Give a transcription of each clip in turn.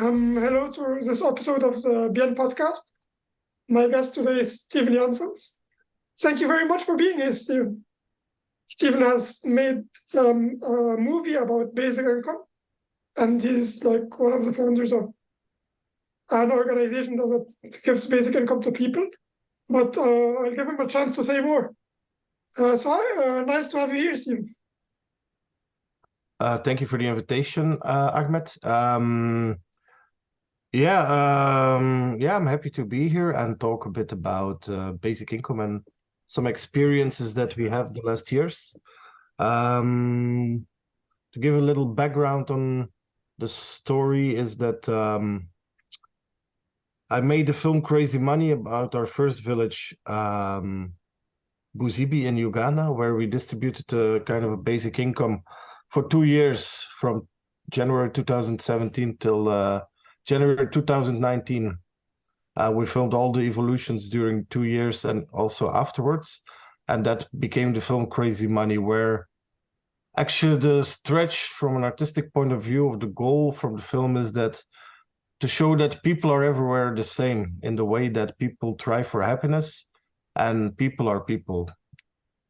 Hello to this episode of the BN podcast. My guest today is Steven Janssens. Thank you very much for being here, Steven. Steven has made a movie about basic income, and he's like one of the founders of an organization that gives basic income to people. But I'll give him a chance to say more. Nice to have you here, Steven. Thank you for the invitation, Ahmed. I'm happy to be here and talk a bit about basic income and some experiences that we have the last years. To give a little background on the story is that I made the film Crazy Money about our first village, Busibi in Uganda, where we distributed a kind of a basic income for 2 years, from January 2017 till January 2019. We filmed all the evolutions during 2 years and also afterwards. And that became the film Crazy Money, where actually the stretch from an artistic point of view of the goal from the film is that to show that people are everywhere the same, in the way that people try for happiness and people are people.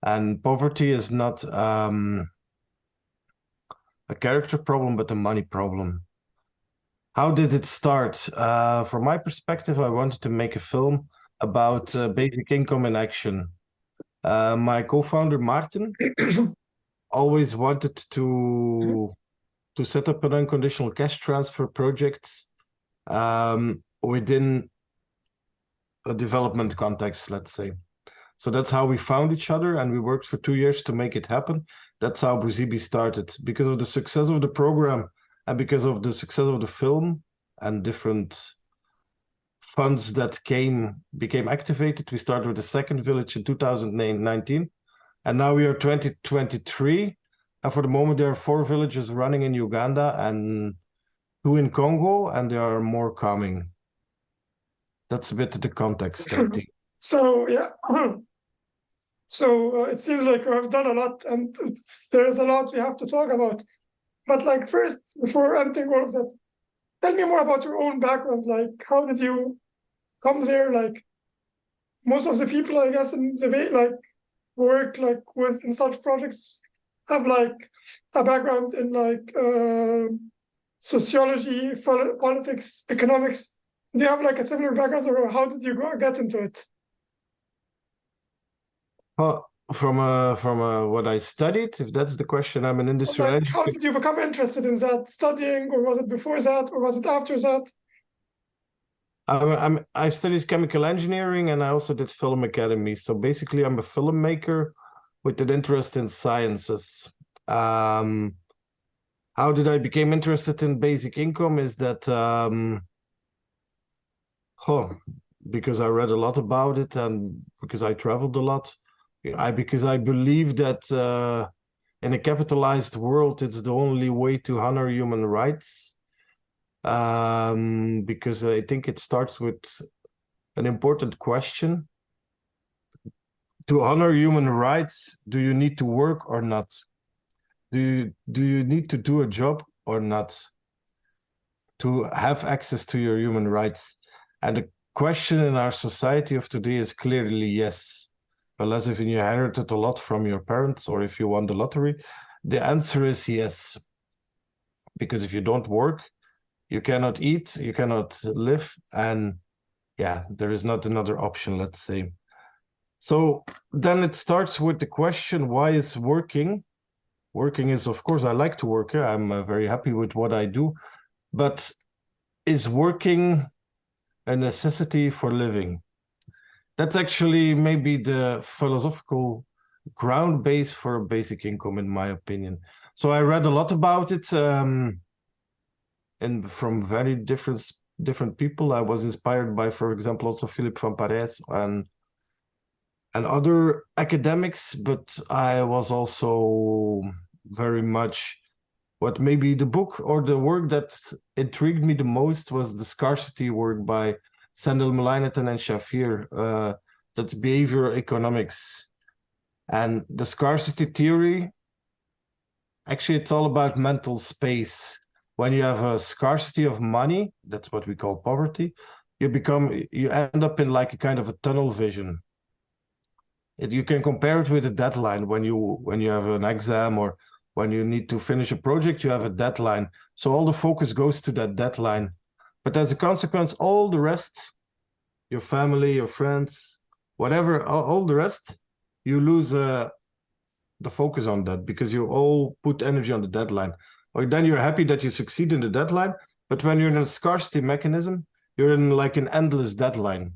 And poverty is not a character problem, but a money problem. How did it start? From my perspective, I wanted to make a film about basic income in action. My co-founder, Maarten, always wanted to set up an unconditional cash transfer project within a development context, let's say. So that's how we found each other, and we worked for 2 years to make it happen. That's how Busibi started. Because of the success of the program and because of the success of the film and different funds that became activated, we started with the second village in 2019. And now we are 2023. And for the moment, there are 4 villages running in Uganda and 2 in Congo, and there are more coming. That's a bit the context, I think. So it seems like we have done a lot, and there is a lot we have to talk about. But like first, before anything all of that, tell me more about your own background. Like, how did you come there? Like, most of the people, I guess, in the way like work like with in such projects have like a background in like sociology, politics, economics. Do you have like a similar background, or how did you get into it? From what I studied, if that's the question, I'm an industrial Like, how engineer. did you become interested in that studying, or was it before that, or was it after that? I studied chemical engineering, and I also did film academy. So basically, I'm a filmmaker with an interest in sciences. How did I become interested in basic income? Is that because I read a lot about it and because I traveled a lot. Because I believe that in a capitalized world, it's the only way to honor human rights. Because I think it starts with an important question. To honor human rights, do you need to work or not? Do you need to do a job or not to have access to your human rights? And the question in our society of today is clearly yes. Unless if you inherited a lot from your parents or if you won the lottery, the answer is yes. Because if you don't work, you cannot eat, you cannot live, and there is not another option, let's say. So then it starts with the question, why is working? Working is, of course, I like to work. I'm very happy with what I do, but is working a necessity for living? That's actually maybe the philosophical ground base for a basic income, in my opinion. So I read a lot about it, and from very different people. I was inspired by, for example, also Philippe van Parijs and other academics, but I was also very much what maybe the book or the work that intrigued me the most was the scarcity work by Sandel Melaynatan and Shafir, that's behavioral economics. And the scarcity theory, actually, it's all about mental space. when you have a scarcity of money, that's what we call poverty, you end up in like a kind of a tunnel vision. You can compare it with a deadline. When you have an exam or when you need to finish a project, you have a deadline. So all the focus goes to that deadline. But as a consequence, all the rest, your family, your friends, whatever, all the rest, you lose the focus on that because you all put energy on the deadline. Or then you're happy that you succeed in the deadline. But when you're in a scarcity mechanism, you're in like an endless deadline.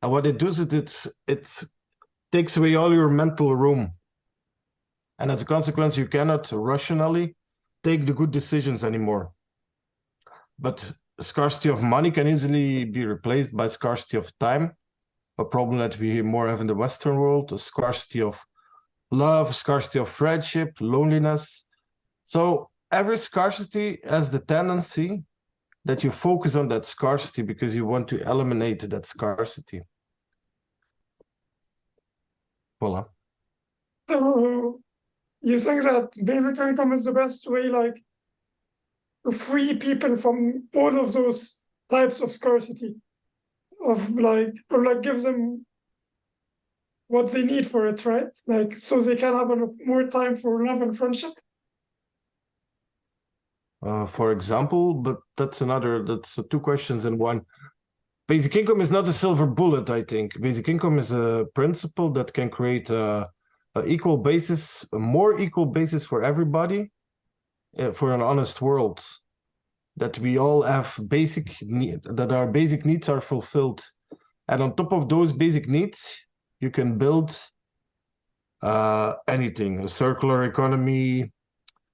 And what it does is it takes away all your mental room. And as a consequence, you cannot rationally take the good decisions anymore. But scarcity of money can easily be replaced by scarcity of time, a problem that we more have in the Western world, a scarcity of love, scarcity of friendship, loneliness. So every scarcity has the tendency that you focus on that scarcity because you want to eliminate that scarcity. Voila. So you think that basic income is the best way, like, to free people from all of those types of scarcity, or like give them what they need for it, right? Like, so they can have more time for love and friendship. For example, but that's two questions in one. Basic income is not a silver bullet, I think. Basic income is a principle that can create a equal basis, a more equal basis for everybody, for an honest world. That we all have that our basic needs are fulfilled. And on top of those basic needs, you can build anything, a circular economy,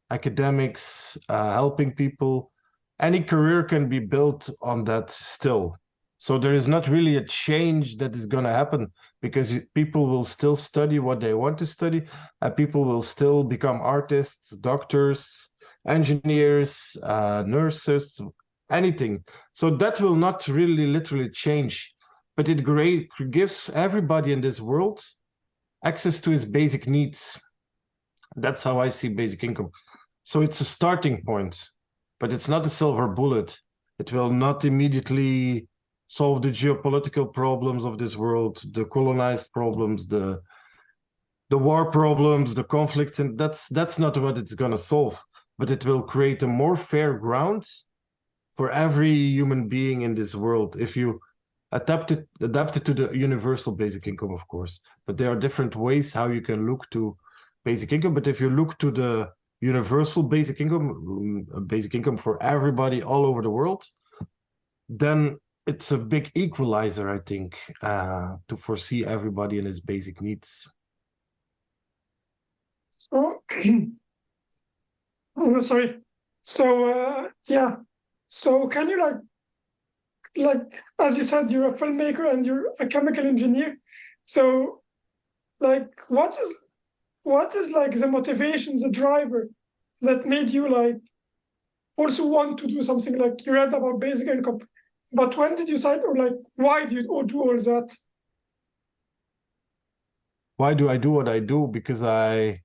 academics, helping people. Any career can be built on that still. So there is not really a change that is going to happen because people will still study what they want to study, and people will still become artists, doctors, engineers, nurses, anything. So that will not really literally change, but it gives everybody in this world access to his basic needs. That's how I see basic income. So it's a starting point, but it's not a silver bullet. It will not immediately solve the geopolitical problems of this world, the colonized problems, the war problems, the conflict, and that's not what it's going to solve. But it will create a more fair ground for every human being in this world if you adapt it to the universal basic income, of course. But there are different ways how you can look to basic income. But if you look to the universal basic income for everybody all over the world, then it's a big equalizer, I think, to foresee everybody in his basic needs. So, oh, sorry. So, yeah. So can you like, as you said, you're a filmmaker and you're a chemical engineer. So, like, what is like the motivation, the driver that made you like also want to do something like you read about basic income? But when did you decide, or like, why do you do all that? Why do I do what I do? Because I'm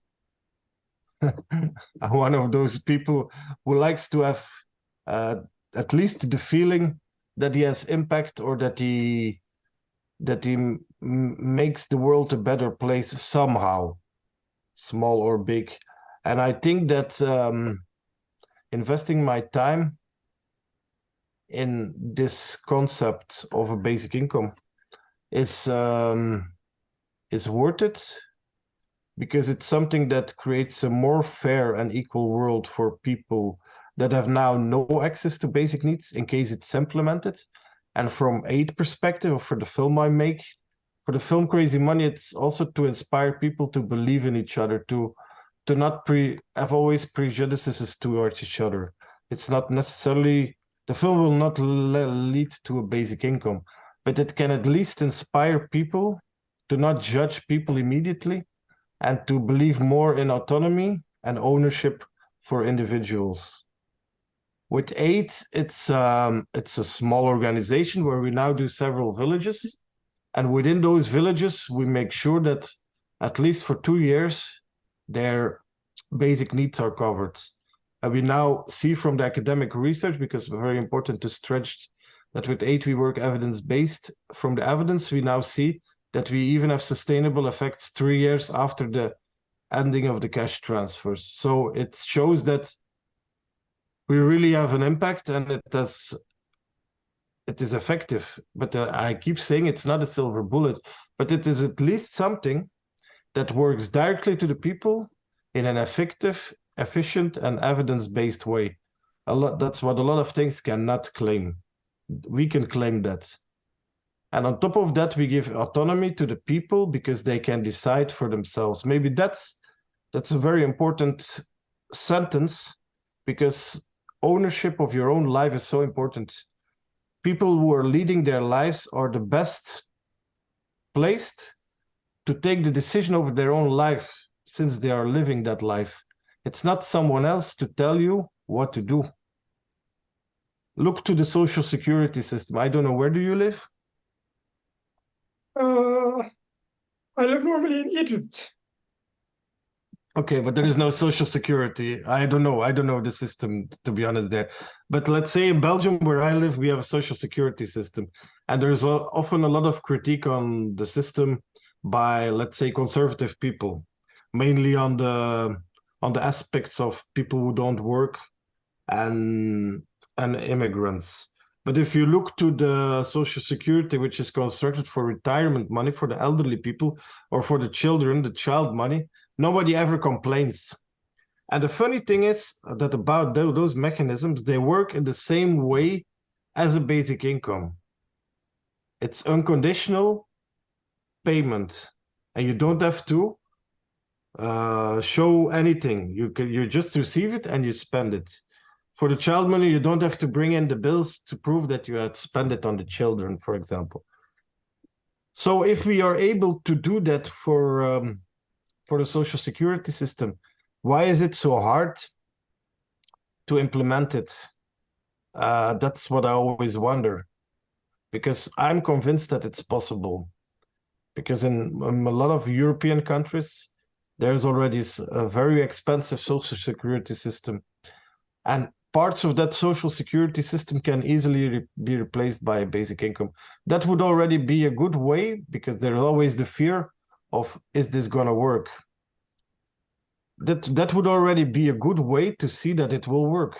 one of those people who likes to have at least the feeling that he has impact, or that he makes the world a better place somehow, small or big. And I think that investing my time in this concept of a basic income is worth it, because it's something that creates a more fair and equal world for people that have now no access to basic needs in case it's implemented. And from aid perspective, or for the film I make, for the film Crazy Money, it's also to inspire people to believe in each other, to not have always prejudices towards each other. It's not necessarily, the film will not lead to a basic income, but it can at least inspire people to not judge people immediately and to believe more in autonomy and ownership for individuals. With aid, it's a small organization where we now do several villages. And within those villages, we make sure that at least for 2 years, their basic needs are covered. And we now see from the academic research, because it's very important to stretch that with aid we work evidence-based. From the evidence, we now see that we even have sustainable effects 3 years after the ending of the cash transfers. So it shows that we really have an impact, and it is effective. But I keep saying it's not a silver bullet, but it is at least something that works directly to the people in an effective, efficient, and evidence-based way. That's what a lot of things cannot claim. We can claim that. And on top of that, we give autonomy to the people because they can decide for themselves. Maybe that's a very important sentence, because ownership of your own life is so important. People who are leading their lives are the best placed to take the decision over their own life, since they are living that life. It's not someone else to tell you what to do. Look to the social security system. I don't know, where do you live? I live normally in Egypt. Okay, but there is no social security. I don't know the system, to be honest, there. But let's say in Belgium, where I live, we have a social security system. And there's often a lot of critique on the system by, let's say, conservative people, mainly on the aspects of people who don't work and immigrants. But if you look to the social security, which is constructed for retirement money for the elderly people or for the children, the child money, nobody ever complains. And the funny thing is that about those mechanisms, they work in the same way as a basic income. It's unconditional payment, and you don't have to show anything. You just receive it and you spend it. For the child money, you don't have to bring in the bills to prove that you had spent it on the children, for example. So if we are able to do that for the social security system, why is it so hard to implement it? That's what I always wonder, because I'm convinced that it's possible. Because in a lot of European countries, there's already a very expensive social security system. And parts of that social security system can easily be replaced by a basic income. That would already be a good way, because there's always the fear of, is this going to work? That would already be a good way to see that it will work.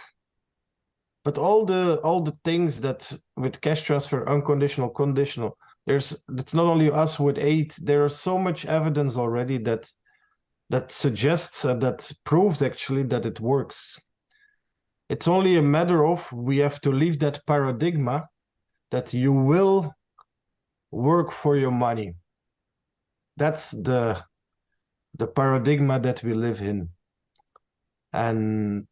But all the things that with cash transfer, unconditional, conditional, it's not only us with aid. There is so much evidence already that suggests and that proves actually that it works. It's only a matter of, we have to leave that paradigm that you will work for your money. That's the paradigm that we live in. And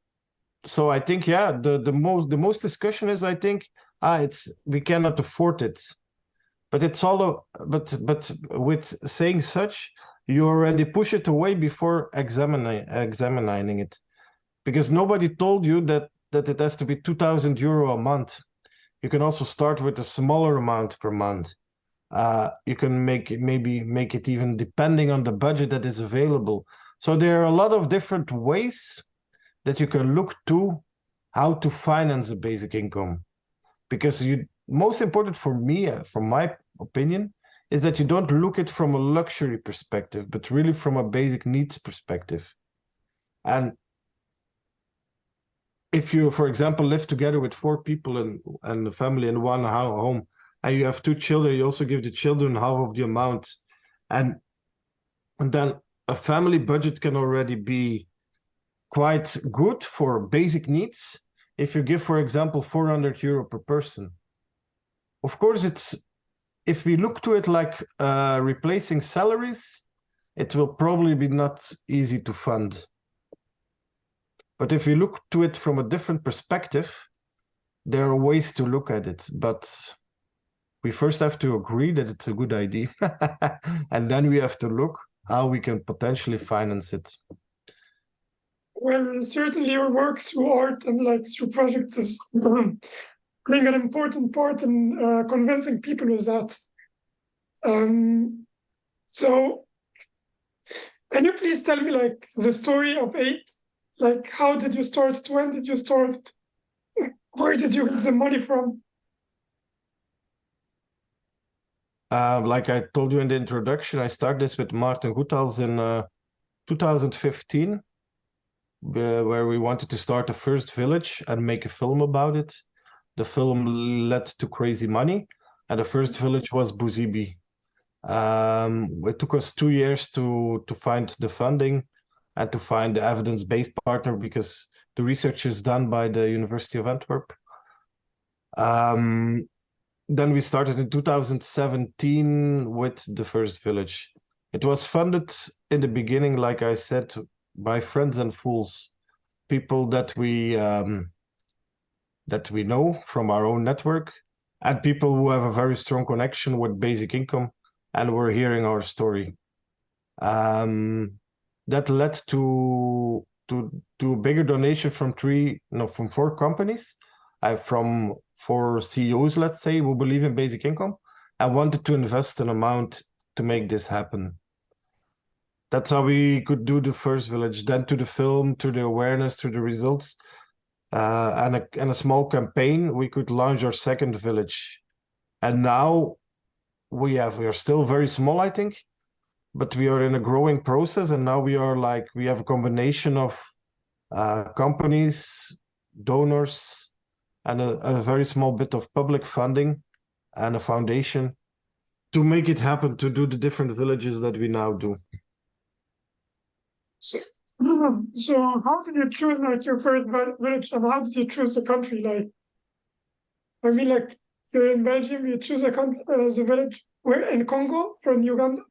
so I think, yeah, the most discussion is, I think, we cannot afford it. But it's all but with saying such, you already push it away before examining it. Because nobody told you that it has to be 2,000 euro a month. You can also start with a smaller amount per month. You can make it even depending on the budget that is available. So there are a lot of different ways that you can look to how to finance a basic income. Because most important for me, from my opinion, is that you don't look at it from a luxury perspective, but really from a basic needs perspective. And if you, for example, live together with 4 people and a family in one home, and you have 2 children, you also give the children half of the amount. And then a family budget can already be quite good for basic needs if you give, for example, 400 euro per person. Of course, if we look to it like replacing salaries, it will probably be not easy to fund. But if we look to it from a different perspective, there are ways to look at it. But we first have to agree that it's a good idea. And then we have to look how we can potentially finance it. Well, certainly your work through art and through projects is playing an important part in convincing people with that. So can you please tell me the story of aid Like, how did you start? When did you start? Where did you get the money from? Like I told you in the introduction, I started this with Maarten Goethals in 2015, where we wanted to start the first village and make a film about it. The film led to Crazy Money, and the first village was Busibi. It took us 2 years to find the funding and to find the evidence-based partner, because the research is done by the University of Antwerp. Then we started in 2017 with the first village. It was funded in the beginning, like I said, by friends and fools, people that we know from our own network, and people who have a very strong connection with basic income and were hearing our story. That led to a bigger donation from 4 companies, from 4 CEOs, let's say, who believe in basic income and wanted to invest an amount to make this happen. That's how we could do the first village. Then to the film, to the awareness, to the results, and a small campaign, we could launch our second village. And now we are still very small, I think, but we are in a growing process. And now we have a combination of companies, donors, and a very small bit of public funding and a foundation to make it happen, to do the different villages that we now do. So how did you choose like your first village, and how did you choose the country? Like, I mean, like, you're in Belgium, you choose a country, the village. Where in Congo or in Uganda?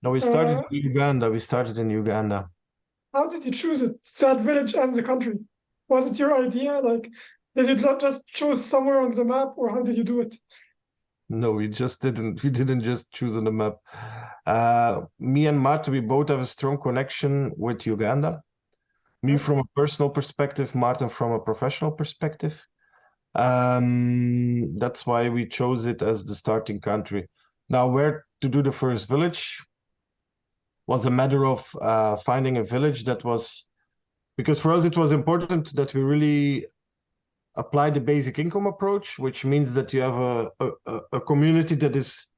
No, we started in Uganda. We started in Uganda. How did you choose it? That village and the country? Was it your idea? Like, did you not just choose somewhere on the map, or how did you do it? No, we just didn't. We didn't just choose on the map. Me and Maarten, we both have a strong connection with Uganda. Me from a personal perspective, Maarten from a professional perspective. That's why we chose it as the starting country. Now, where to do the first village was a matter of finding a village that was, because for us it was important that we really apply the basic income approach, which means that you have a community that is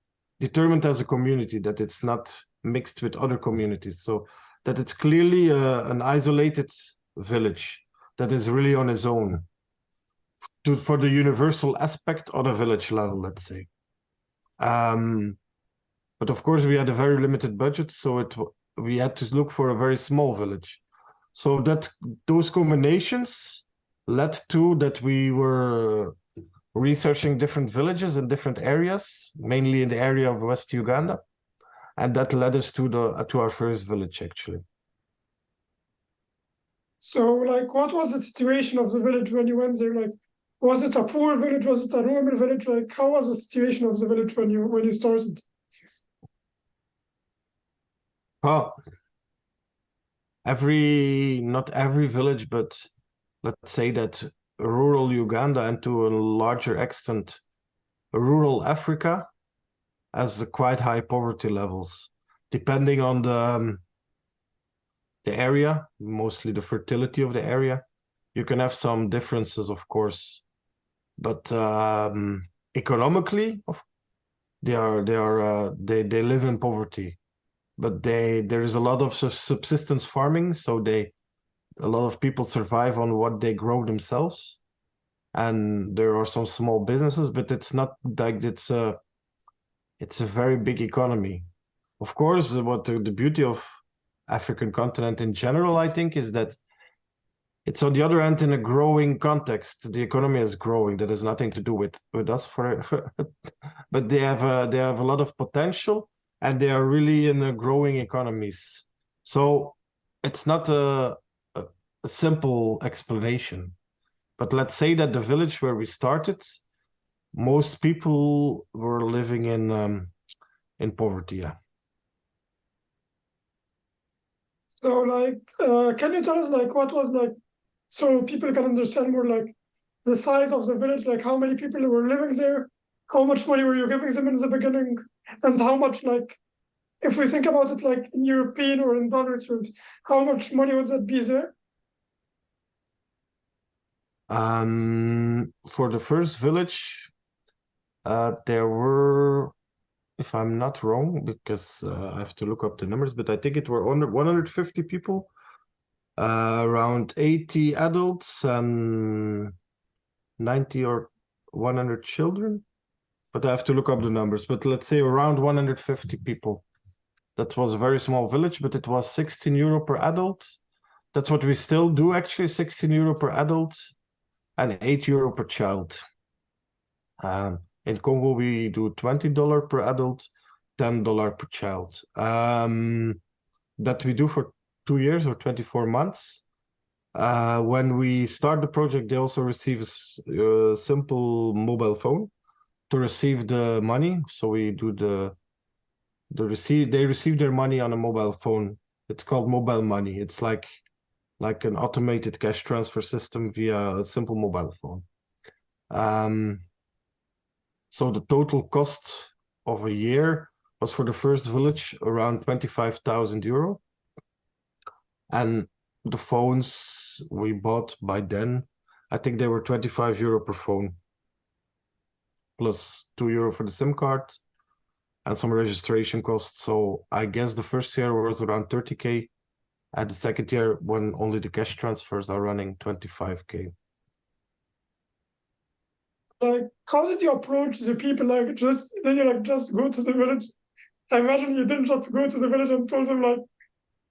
determined as a community, that it's not mixed with other communities, so that it's clearly an isolated village that is really on its own, for the universal aspect on a village level, let's say. But of course we had a very limited budget, so we had to look for a very small village. So that those combinations led to that we were researching different villages in different areas, mainly in the area of West Uganda, and that led us to our first village, actually. So, like, what was the situation of the village when you went there? Like, was it a poor village? Was it a normal village? Like, how was the situation of the village when you started? Well, not every village, but let's say that rural Uganda, and to a larger extent, rural Africa, has quite high poverty levels, depending on the area, mostly the fertility of the area. You can have some differences, of course, but economically, they live in poverty. But there is a lot of subsistence farming, so a lot of people survive on what they grow themselves, and there are some small businesses, but it's not like it's a very big economy. Of course, what the beauty of African continent in general, I think, is that it's on the other hand in a growing context. The economy is growing. That has nothing to do with us, but they have a lot of potential, and they are really in a growing economies. So it's not a simple explanation. But let's say that the village where we started, most people were living in poverty. Yeah. So, like, can you tell us, like, what was, like, so people can understand more, like, the size of the village, like how many people were living there, how much money were you giving them in the beginning, and how much, like, if we think about it like in European or in dollar terms, how much money would that be there? For the first village, there were, if I'm not wrong, because I have to look up the numbers, but I think it were under 150 people, around 80 adults and 90 or 100 children. But I have to look up the numbers. But let's say around 150 people. That was a very small village, but it was 16 euro per adult. That's what we still do, actually, 16 euro per adult and 8 euro per child. In Congo, we do $20 per adult, $10 per child. That we do for 2 years or 24 months. When we start the project, they also receive a simple mobile phone to receive the money. So we do they receive their money on a mobile phone. It's called mobile money. It's like an automated cash transfer system via a simple mobile phone. So the total cost of a year was for the first village around 25,000 euro. And the phones we bought by then, I think they were 25 euro per phone, plus 2 euro for the SIM card and some registration costs. So I guess the first year was around 30K. And the second year, when only the cash transfers are running, 25K. Like, how did you approach the people? Like, did you just go to the village? I imagine you didn't just go to the village and told them like,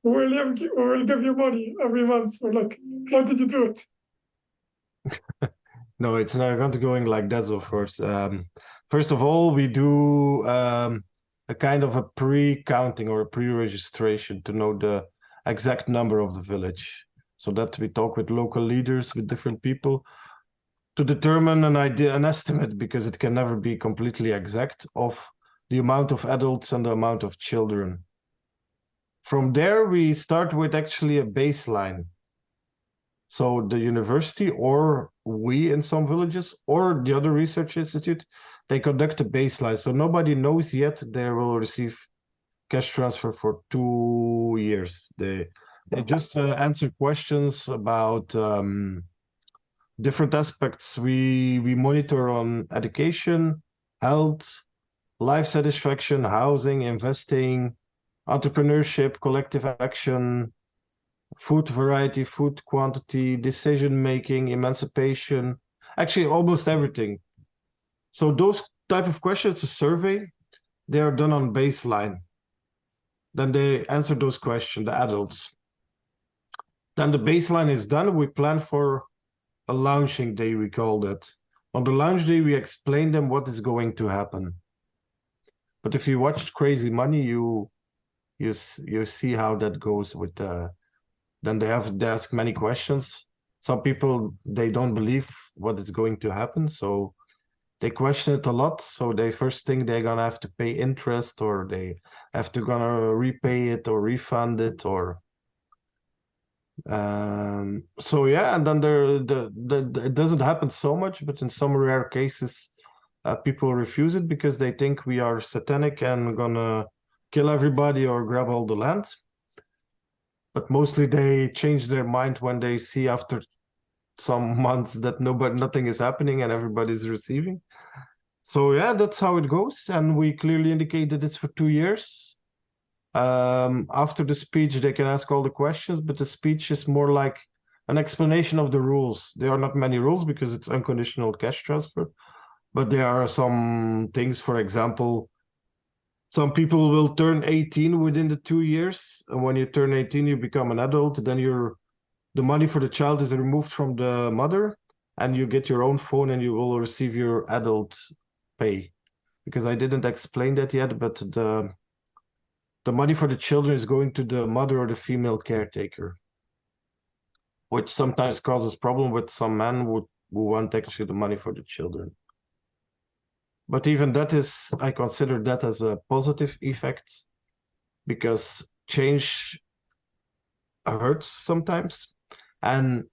we'll give you money every month. Or like, how did you do it? No, it's not going like that, of course. First of all, we do a kind of a pre-counting or a pre-registration to know the exact number of the village. So that we talk with local leaders, with different people, to determine an estimate, because it can never be completely exact, of the amount of adults and the amount of children. From there, we start with actually a baseline. So the university, or we in some villages, or the other research institute, they conduct a baseline. So nobody knows yet they will receive cash transfer for 2 years. They just answer questions about different aspects. We monitor on education, health, life satisfaction, housing, investing, entrepreneurship, collective action, food variety, food quantity, decision-making, emancipation, actually almost everything. So those type of questions, a survey, they are done on baseline. Then they answer those questions, the adults. Then the baseline is done. We plan for a launching day, we call that. On the launch day, we explain them what is going to happen. But if you watched Crazy Money, you see how that goes with then they ask many questions. Some people, they don't believe what is going to happen, so they question it a lot. So they first think they're gonna have to pay interest, or they have to gonna repay it or refund it, or so yeah. And then it doesn't happen so much, but in some rare cases, people refuse it because they think we are satanic and gonna kill everybody or grab all the land. But mostly they change their mind when they see after some months that nothing is happening and everybody's receiving. So yeah, that's how it goes. And we clearly indicate that it's for 2 years. After the speech, they can ask all the questions, but the speech is more like an explanation of the rules. There are not many rules because it's unconditional cash transfer, but there are some things. For example, some people will turn 18 within the 2 years. And when you turn 18, you become an adult. Then the money for the child is removed from the mother, and you get your own phone and you will receive your adult pay. Because I didn't explain that yet, but the money for the children is going to the mother or the female caretaker, which sometimes causes problem with some men who want actually the money for the children. But even that I consider that as a positive effect, because change hurts sometimes. And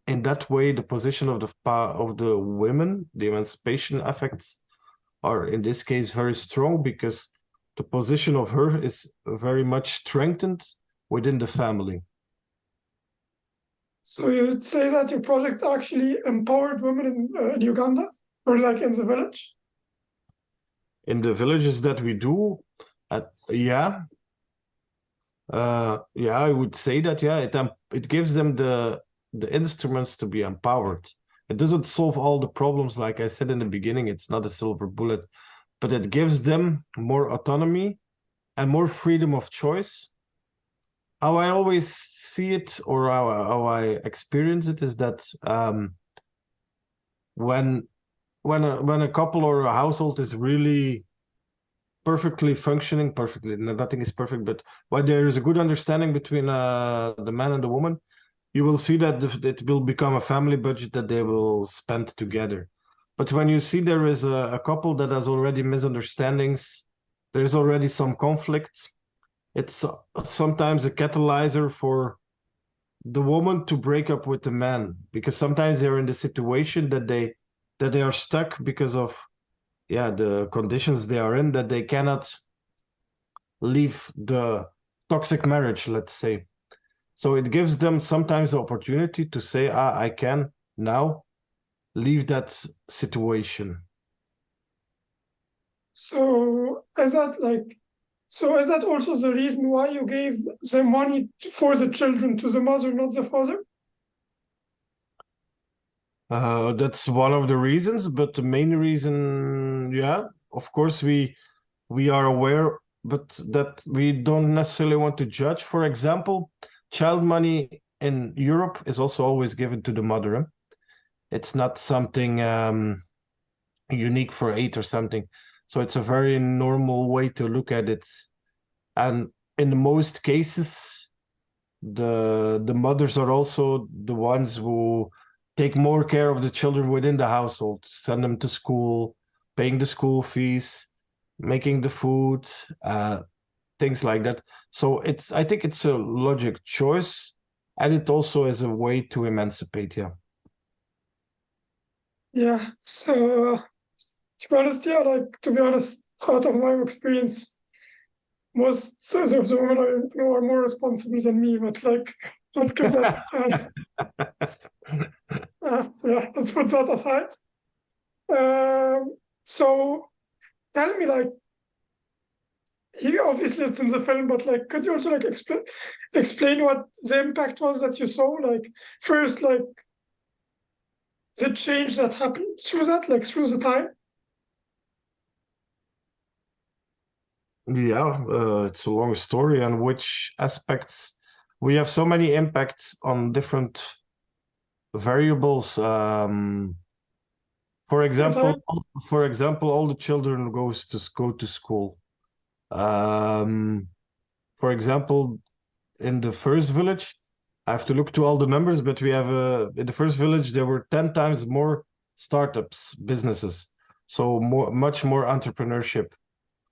in that way, the position of the women, the emancipation effects, are in this case very strong, because the position of her is very much strengthened within the family. So you'd say that your project actually empowered women in Uganda, or like in the village? In the villages that we do, yeah, I would say that, yeah, it gives them the instruments to be empowered. It doesn't solve all the problems, like I said in the beginning, it's not a silver bullet, but it gives them more autonomy and more freedom of choice. How I always see it, or how I experience it, is that when a couple or a household is really perfectly functioning, nothing is perfect, but when there is a good understanding between the man and the woman, you will see that it will become a family budget that they will spend together. But when you see there is a couple that has already misunderstandings, there's already some conflict, it's sometimes a catalyzer for the woman to break up with the man, because sometimes they're in the situation that they are stuck because of the conditions they are in, that they cannot leave the toxic marriage, let's say. So it gives them sometimes the opportunity to say, I can now leave that situation. So is that also the reason why you gave the money for the children to the mother, not the father? That's one of the reasons, but the main reason, of course, we are aware, but that we don't necessarily want to judge. For example, child money in Europe is also always given to the mother. It's not something unique for aid or something. So it's a very normal way to look at it. And in most cases, the mothers are also the ones who take more care of the children within the household, send them to school, paying the school fees, making the food, things like that. So I think it's a logic choice, and it also is a way to emancipate. Yeah. So to be honest, out of my experience, most of the women I know are more responsible than me, but like, let's get that. Let's put that aside. So tell me, like, you obviously it's in the film, but like, could you also like explain what the impact was that you saw? Like, first, like, the change that happened through that, like through the time. It's a long story, and which aspects we have so many impacts on different variables. For example, all the children go to school. For example, in the first village, I have to look to all the numbers, but we have in the first village there were 10 times more startups, businesses, so much more entrepreneurship.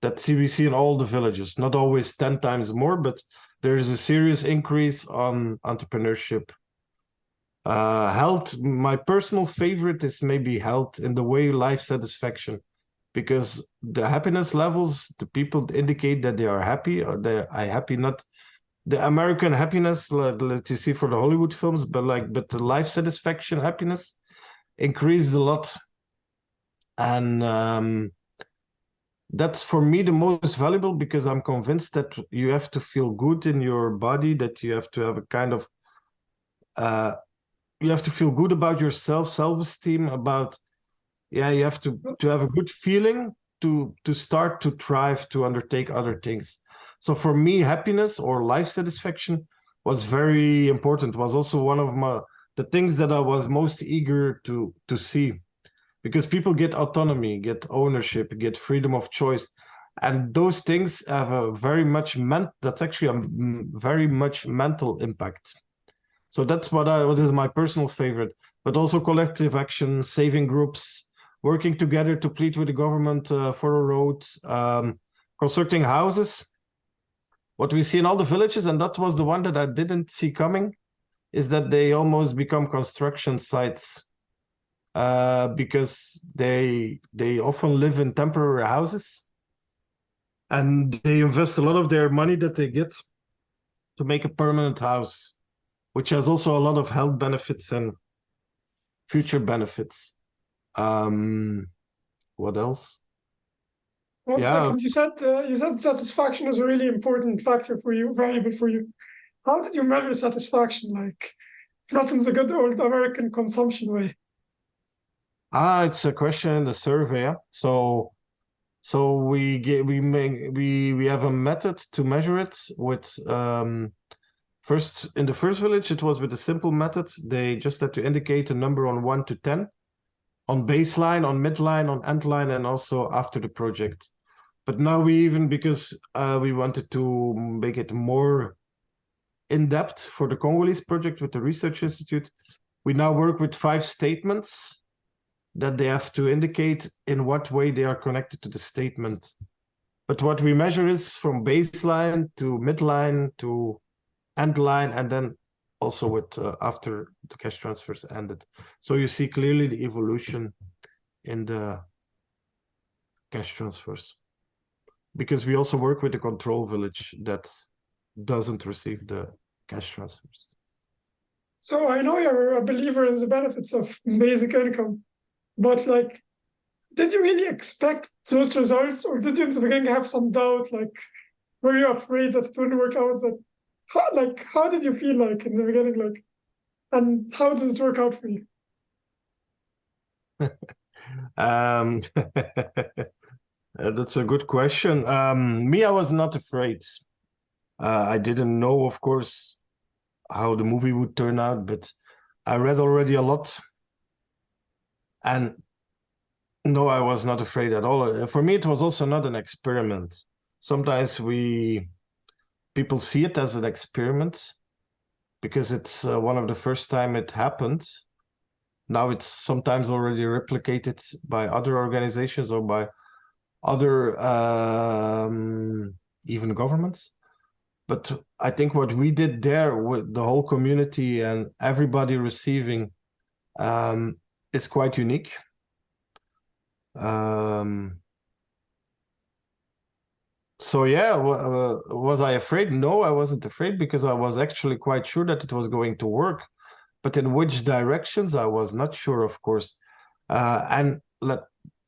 That we see in all the villages, not always 10 times more, but there is a serious increase on entrepreneurship. Health, my personal favorite is maybe health in the way life satisfaction, because the happiness levels, the people indicate that they are happy, or they are happy, not the American happiness that you see for the Hollywood films, but the life satisfaction happiness increased a lot. And that's for me the most valuable, because I'm convinced that you have to feel good in your body, that you have to have a kind of you have to feel good about yourself, self-esteem, about you have to have a good feeling to start to thrive, to undertake other things. So for me, happiness or life satisfaction was very important, was also one of the things that I was most eager to see. Because people get autonomy, get ownership, get freedom of choice, and those things have a very much that's actually a very much mental impact. So that's what is my personal favorite. But also collective action, saving groups, working together to plead with the government for a road, constructing houses. What we see in all the villages, and that was the one that I didn't see coming, is that they almost become construction sites. Because they often live in temporary houses, and they invest a lot of their money that they get to make a permanent house. which has also a lot of health benefits and future benefits. What else? One second, you said satisfaction is a really important factor for you, variable for you. How did you measure satisfaction? Like, if not in the good old American consumption way. It's a question in the survey. Yeah? So we have a method to measure it with first in the first village it was with a simple method. They just had to indicate a number on 1 to 10 on baseline, on midline, on endline, and also after the project. But now because we wanted to make it more in-depth for the Congolese project with the Research Institute, we now work with 5 statements that they have to indicate in what way they are connected to the statement. But what we measure is from baseline to midline to endline, and then also with after the cash transfers ended. So you see clearly the evolution in the cash transfers. Because we also work with the control village that doesn't receive the cash transfers. So I know you're a believer in the benefits of basic income, but like, did you really expect those results, or did you in the beginning have some doubt? Like, were you afraid that it wouldn't work out? How did you feel like in the beginning? Like, and how did it work out for you? That's a good question. Me, I was not afraid. I didn't know, of course, how the movie would turn out, but I read already a lot. And no, I was not afraid at all. For me, it was also not an experiment. Sometimes people see it as an experiment because it's one of the first time it happened. Now it's sometimes already replicated by other organizations or by other even governments. But I think what we did there with the whole community and everybody receiving is quite unique. So yeah, was I afraid? No, I wasn't afraid because I was actually quite sure that it was going to work. But in which directions, I was not sure, of course. And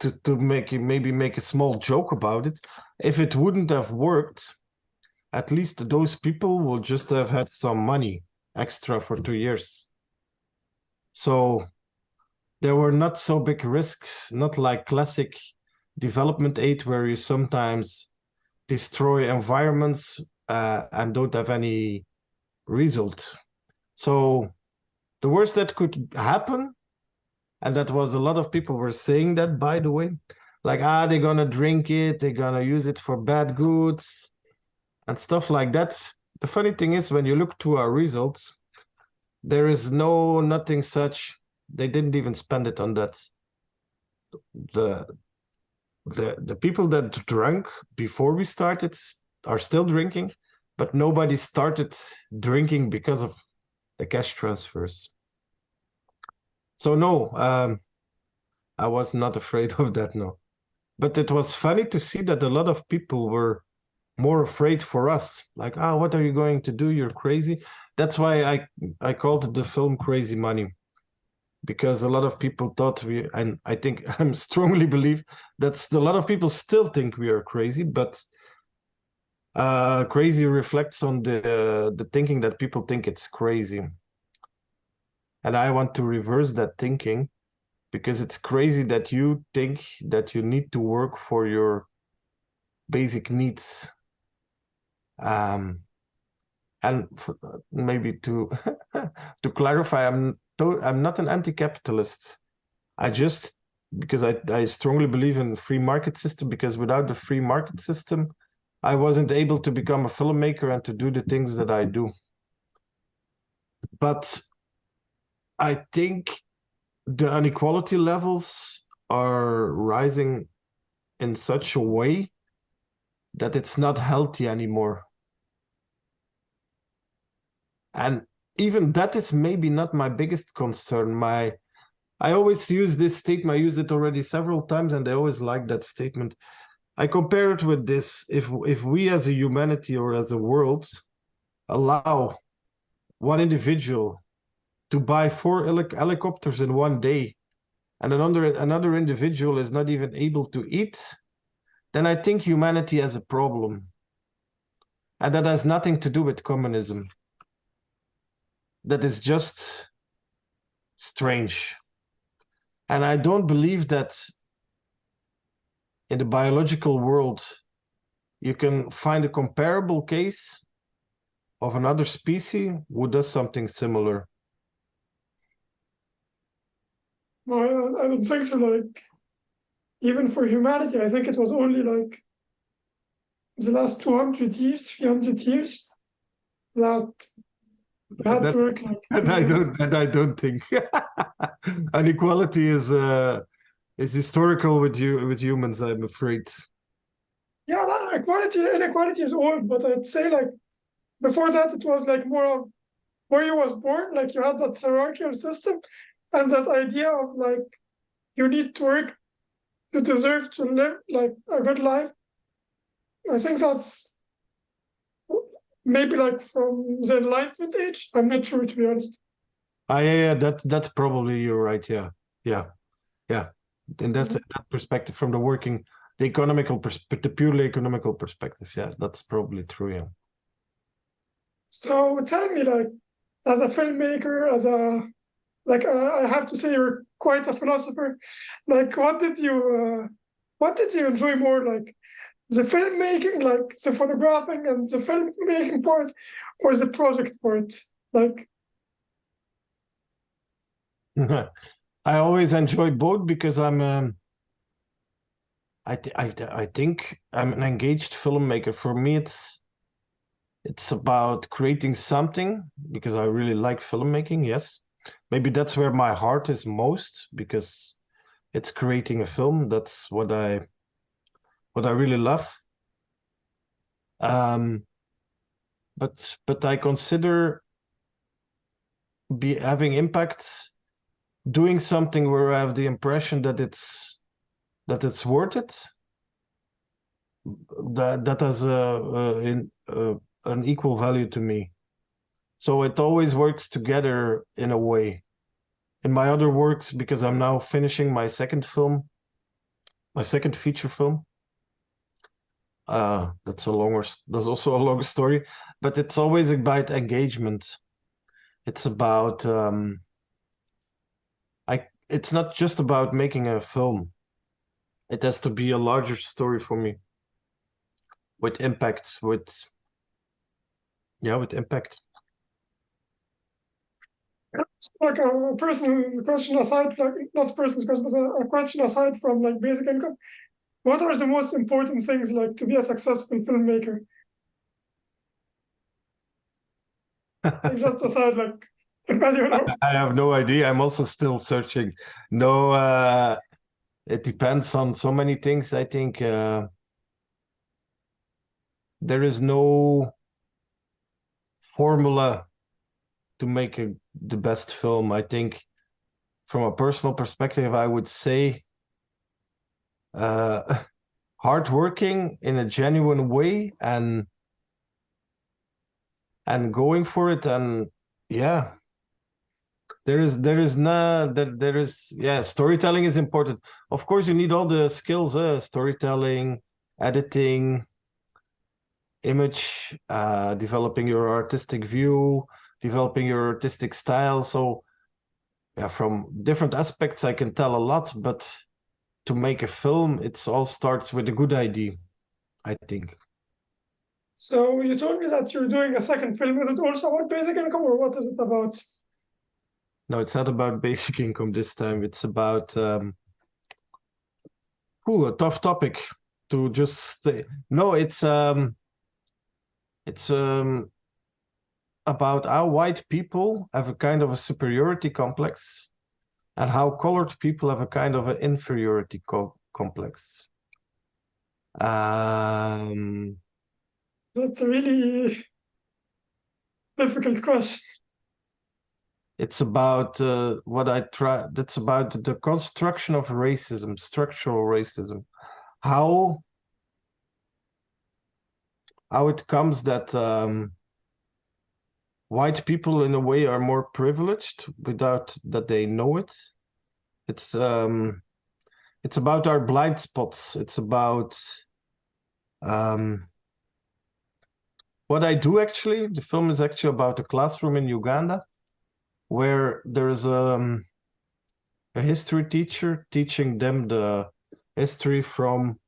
to maybe make a small joke about it, if it wouldn't have worked, at least those people will just have had some money extra for 2 years. So there were not so big risks, not like classic development aid where you sometimes destroy environments and don't have any result. So the worst that could happen, and that was a lot of people were saying that, by the way, like, they're gonna drink it, they're gonna use it for bad goods and stuff like that. The funny thing is, when you look to our results, there is nothing such. They didn't even spend it on that. The people that drank before we started are still drinking, but nobody started drinking because of the cash transfers. So no, I was not afraid of that, no. But it was funny to see that a lot of people were more afraid for us. Like, what are you going to do? You're crazy. That's why I called the film Crazy Money. Because a lot of people thought and I think I strongly believe that a lot of people still think we are crazy, but crazy reflects on the thinking that people think it's crazy. And I want to reverse that thinking, because it's crazy that you think that you need to work for your basic needs. And maybe to clarify, I'm not an anti-capitalist. Because I strongly believe in the free market system, because without the free market system, I wasn't able to become a filmmaker and to do the things that I do. But I think the inequality levels are rising in such a way that it's not healthy anymore. And even that is maybe not my biggest concern. I always use this statement. I used it already several times, and I always like that statement. I compare it with this. If we as a humanity or as a world allow one individual to buy 4 helicopters in one day, and another individual is not even able to eat, then I think humanity has a problem. And that has nothing to do with communism. That is just strange. And I don't believe that in the biological world, you can find a comparable case of another species who does something similar. Well, I don't think so. Like, even for humanity, I think it was only like the last 200 years, 300 years that had to work like. And I don't think inequality is historical with humans, I'm afraid. Yeah, inequality is old, but I'd say like before that it was like more of where you was born, like you had that hierarchical system and that idea of like you need to work to deserve to live like a good life. I think that's maybe like from the Enlightenment age. I'm not sure, to be honest. Yeah, that's probably, you're right. Yeah. In that perspective, from the purely economical perspective, yeah, that's probably true. Yeah. So tell me, like, as a filmmaker, I have to say you're quite a philosopher. Like, what did you enjoy more, like the filmmaking, like the photographing and the filmmaking part, or the project part? Like, I always enjoy both because I think I'm an engaged filmmaker. For me, it's about creating something because I really like filmmaking. Yes, maybe that's where my heart is most, because it's creating a film. That's what I really love. But I consider having impact, doing something where I have the impression that it's worth it. That has an equal value to me. So it always works together in a way. In my other works, because I'm now finishing my second feature film. That's also a longer story, but it's always about engagement. It's about it's not just about making a film. It has to be a larger story for me, with impact, with impact. like a personal question aside, like not personal question, but a question aside from like basic income. What are the most important things like to be a successful filmmaker? Like just aside, like if anyone. I have no idea. I'm also still searching. No, it depends on so many things. I think there is no formula to make the best film. I think from a personal perspective, I would say hardworking in a genuine way and going for it, and yeah. Storytelling is important. Of course, you need all the skills, storytelling, editing, image, developing your artistic view, developing your artistic style. So yeah, from different aspects, I can tell a lot, but to make a film, it all starts with a good idea, I think. So you told me that you're doing a second film. Is it also about basic income, or what is it about? No, it's not about basic income this time. It's about a tough topic to just stay. No, it's about how white people have a kind of a superiority complex and how colored people have a kind of an inferiority complex. That's a really difficult question. It's about that's about the construction of racism, structural racism. How it comes that white people in a way are more privileged without that they know it. It's about our blind spots. It's about what I do actually. The film is actually about a classroom in Uganda where there's a history teacher teaching them the history from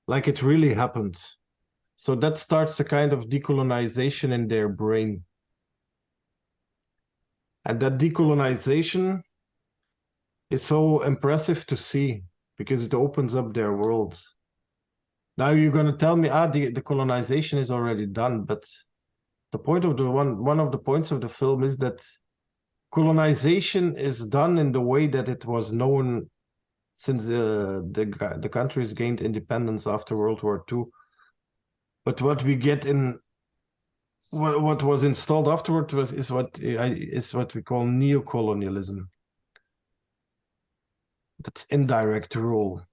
like it really happened. So that starts a kind of decolonization in their brain. And that decolonization is so impressive to see because it opens up their world. Now you're going to tell me, the colonization is already done, but the point of one of the points of the film is that colonization is done in the way that it was known since the countries gained independence after World War II. But what we get in what was installed afterward is what we call neocolonialism. That's indirect rule.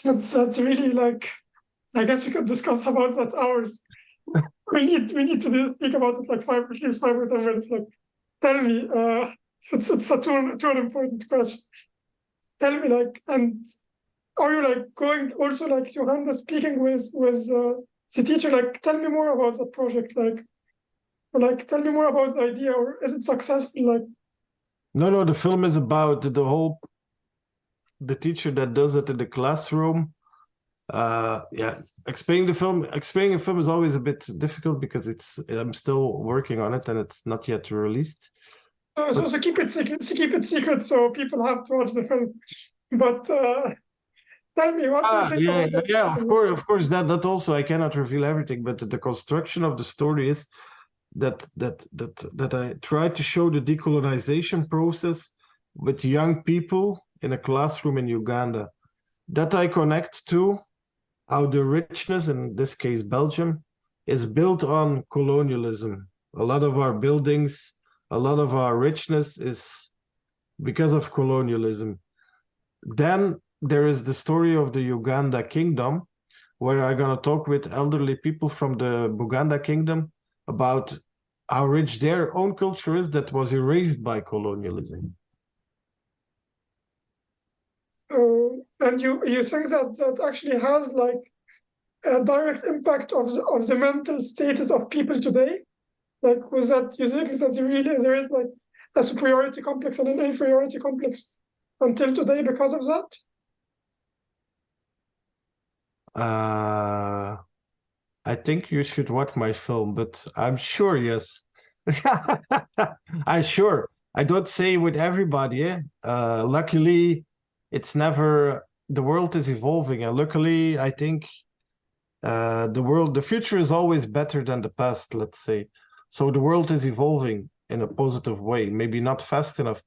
That's really like, I guess we could discuss about that hours. we need to speak about it like at least 5 or 10 minutes. Like, tell me, it's a too an important question. Tell me, like, and are you like going also like Uganda speaking with the teacher? Like, tell me more about the project. Like tell me more about the idea, or is it successful? Like, no, the film is about the teacher that does it in the classroom. Explaining a film is always a bit difficult because I'm still working on it and it's not yet released. So keep it secret so people have to watch the film. But tell me, what do you think about it? Yeah, of course. That also I cannot reveal everything, but the construction of the story is that I try to show the decolonization process with young people in a classroom in Uganda. That I connect to how the richness, in this case Belgium, is built on colonialism. A lot of our buildings, a lot of our richness is because of colonialism. Then there is the story of the Uganda kingdom, where I'm going to talk with elderly people from the Buganda kingdom about how rich their own culture is that was erased by colonialism. And you think that actually has like a direct impact of the mental status of people today? Like, was that you think that there is like a superiority complex and an inferiority complex until today because of that? I think you should watch my film, but I'm sure, yes. I'm sure. I don't say with everybody. Luckily, it's never, the world is evolving, and luckily, I think the future is always better than the past, let's say. So the world is evolving in a positive way, maybe not fast enough,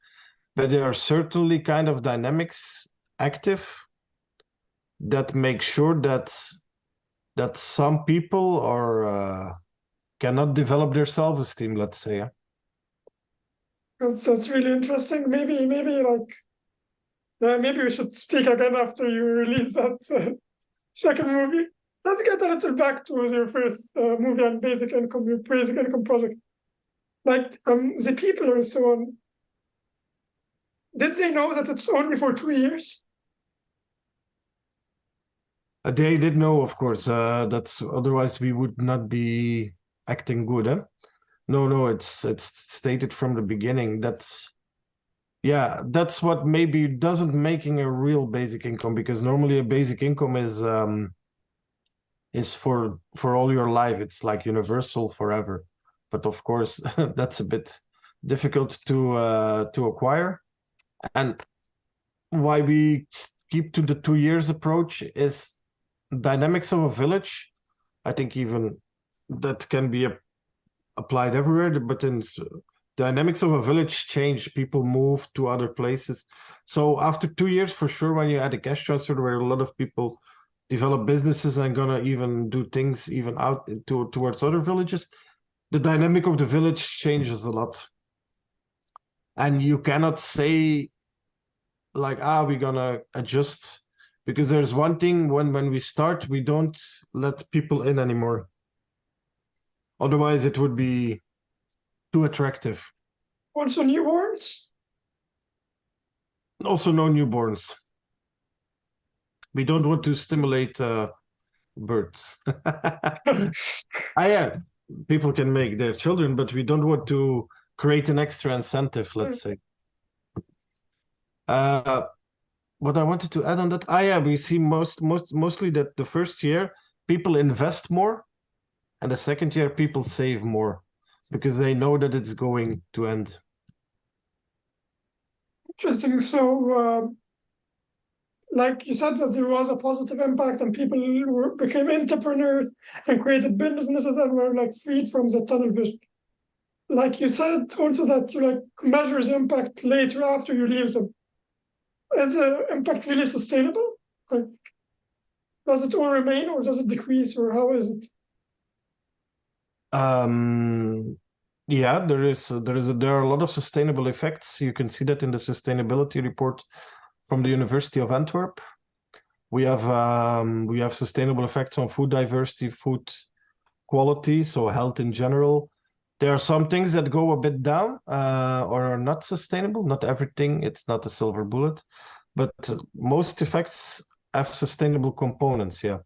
but there are certainly kind of dynamics active that make sure that some people cannot develop their self-esteem, let's say. That's really interesting. Maybe like maybe we should speak again after you release that second movie. Let's get a little back to your first movie on basic income, your basic income project. Like the people or so on, did they know that it's only for 2 years? They did know, of course. That's otherwise we would not be acting good, eh? No, it's stated from the beginning. That's what maybe doesn't making a real basic income, because normally a basic income is for all your life. It's like universal forever. But of course, that's a bit difficult to acquire. And why we keep to the 2 years approach is dynamics of a village. I think even that can be applied everywhere, but in dynamics of a village change, people move to other places. So after 2 years, for sure, when you add a cash transfer where a lot of people develop businesses and gonna even do things even out towards other villages, the dynamic of the village changes a lot. And you cannot say like, we're gonna adjust, because there's one thing, when we start, we don't let people in anymore. Otherwise, it would be too attractive. Also newborns? Also, no newborns. We don't want to stimulate birds. Yeah, people can make their children, but we don't want to create an extra incentive, let's say. What I wanted to add on that, yeah, we see mostly that the first year people invest more, and the second year people save more because they know that it's going to end. Interesting. So, like you said, that there was a positive impact, and people became entrepreneurs and created businesses that were like freed from the tunnel vision. Like you said, also that you like measure the impact later after you leave them. Is the impact really sustainable? Like, does it all remain, or does it decrease, or how is it? Yeah, there are a lot of sustainable effects. You can see that in the sustainability report from the University of Antwerp. We have sustainable effects on food diversity, food quality, so health in general. There are some things that go a bit down or are not sustainable. Not everything, it's not a silver bullet, but most effects have sustainable components, yeah.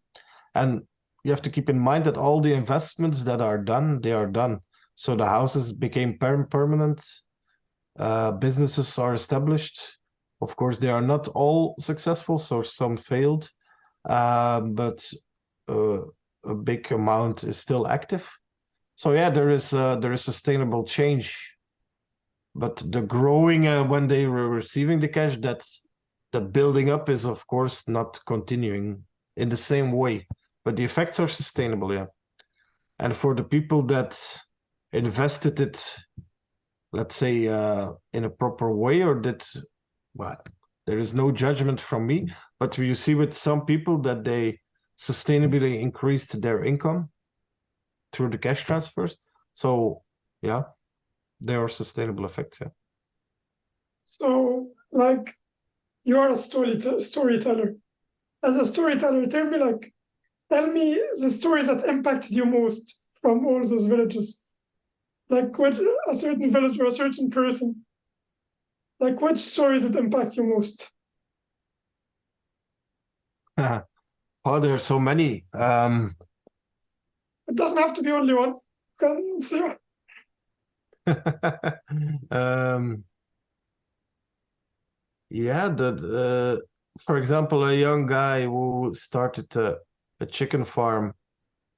And you have to keep in mind that all the investments that are done, they are done. So the houses became permanent, businesses are established. Of course, they are not all successful, so some failed, but a big amount is still active. So yeah, there is sustainable change, but the growing when they were receiving the cash, the building up is of course not continuing in the same way, but the effects are sustainable, yeah. And for the people that invested it, let's say in a proper way, or that, well, there is no judgment from me, but you see with some people that they sustainably increased their income through the cash transfers. So yeah, there are sustainable effects, yeah. So, like, you are a storyteller. As a storyteller, tell me the stories that impacted you most from all those villages. Like, which a certain village or a certain person. Like, which story did impact you most? Oh, there are so many. It doesn't have to be only one. Can see. Yeah, for example, a young guy who started a chicken farm,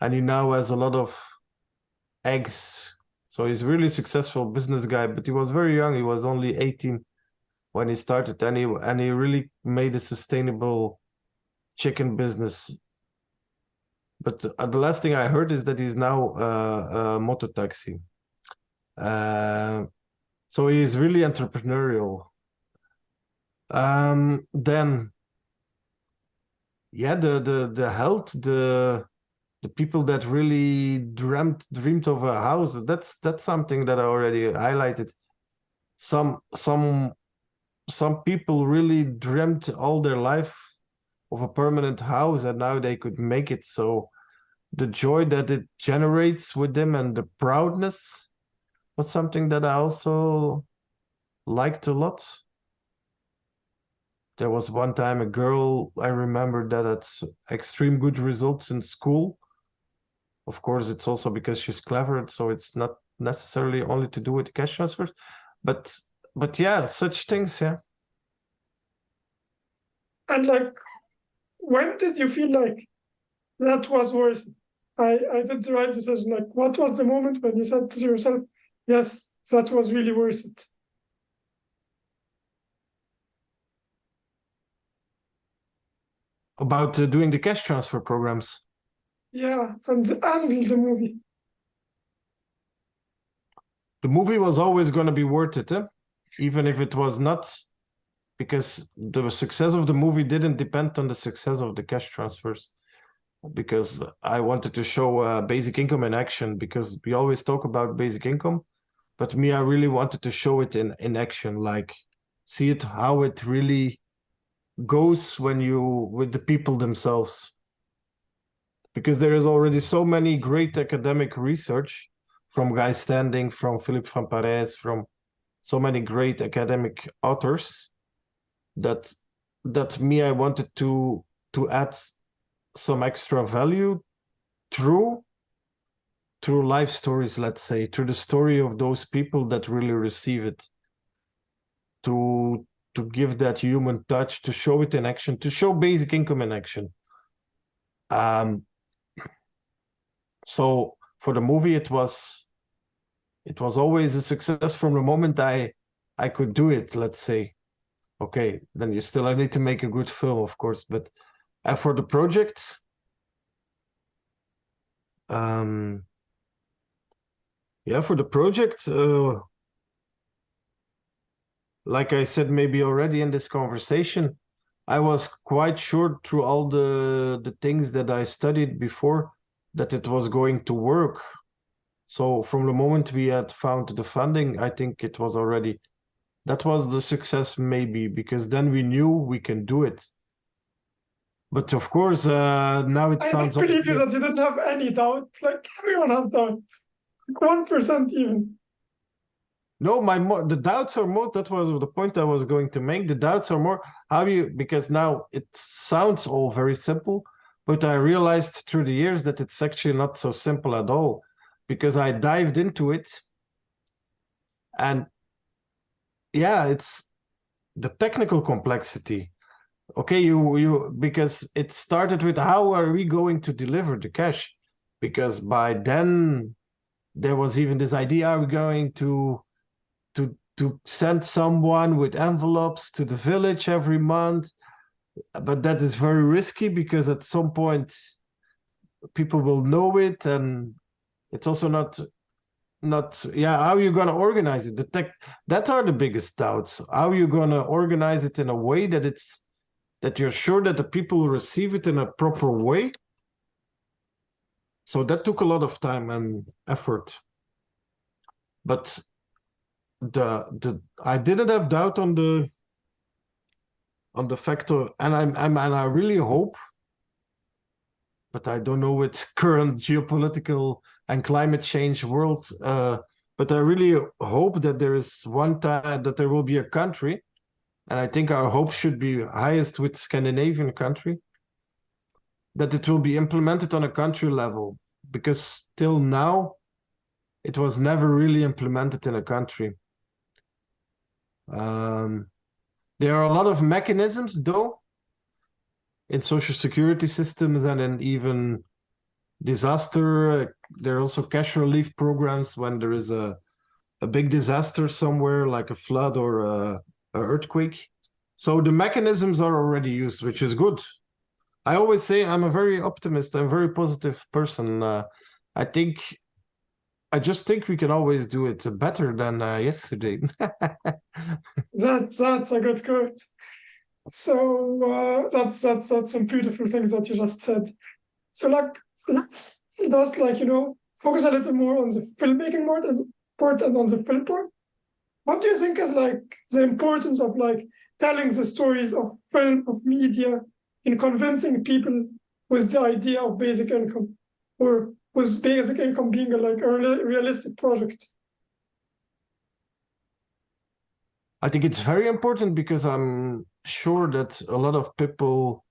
and he now has a lot of eggs. So he's really successful business guy, but he was very young. He was only 18 when he started, and he really made a sustainable chicken business. But the last thing I heard is that he's now a motor taxi. So he is really entrepreneurial. Then, yeah, the health, the people that really dreamed of a house. That's something that I already highlighted. Some people really dreamt all their life of a permanent house, and now they could make it. So the joy that it generates with them and the proudness was something that I also liked a lot. There was one time a girl, I remember, that had extreme good results in school. Of course, it's also because she's clever, so it's not necessarily only to do with the cash transfers. But yeah, such things, yeah. And like, when did you feel like that was worth it? I did the right decision. Like, what was the moment when you said to yourself, yes, that was really worth it? About doing the cash transfer programs. Yeah, and the movie. The movie was always going to be worth it, even if it was not, because the success of the movie didn't depend on the success of the cash transfers. Because I wanted to show basic income in action, because we always talk about basic income, but me, I really wanted to show it in action, like see it how it really goes when you with the people themselves. because there is already so many great academic research from Guy Standing, from Philippe van Parijs, from so many great academic authors that I wanted to add some extra value through life stories, let's say, through the story of those people that really receive it, to give that human touch, to show it in action, to show basic income in action. So for the movie, it was always a success from the moment I could do it, let's say. Okay, then I need to make a good film, of course, but for the project, like I said maybe already in this conversation, I was quite sure through all the things that I studied before that it was going to work. So from the moment we had found the funding, I think that was the success maybe, because then we knew we can do it. But of course, now it sounds... I believe you that you didn't have any doubt. Like, everyone has doubt. Like 1% even. No, the doubts are more, that was the point I was going to make. The doubts are more because now it sounds all very simple, but I realized through the years that it's actually not so simple at all, because I dived into it. And yeah, it's the technical complexity. Okay, because it started with how are we going to deliver the cash? Because by then there was even this idea, are we going to send someone with envelopes to the village every month? But that is very risky, because at some point people will know it, and it's also not how are you going to organize it? That are the biggest doubts. How are you going to organize it in a way that you're sure that the people will receive it in a proper way? So that took a lot of time and effort. But I didn't have doubt on the factor, and I really hope, but I don't know with current geopolitical and climate change world, but I really hope that there is one time that there will be a country, and I think our hope should be highest with Scandinavian country, that it will be implemented on a country level, because till now it was never really implemented in a country. There are a lot of mechanisms, though, in social security systems and in even disaster. There are also cash relief programs when there is a big disaster somewhere, like a flood or a earthquake. So the mechanisms are already used, which is good. I always say I'm a very optimist, I'm a very positive person. I just think we can always do it better than yesterday. That's a good quote. So that's some beautiful things that you just said. So let's focus a little more on the filmmaking part and on the film part. What do you think is the importance of telling the stories of film, of media, in convincing people with the idea of basic income, or with basic income being a realistic project? I think it's very important, because I'm sure that a lot of people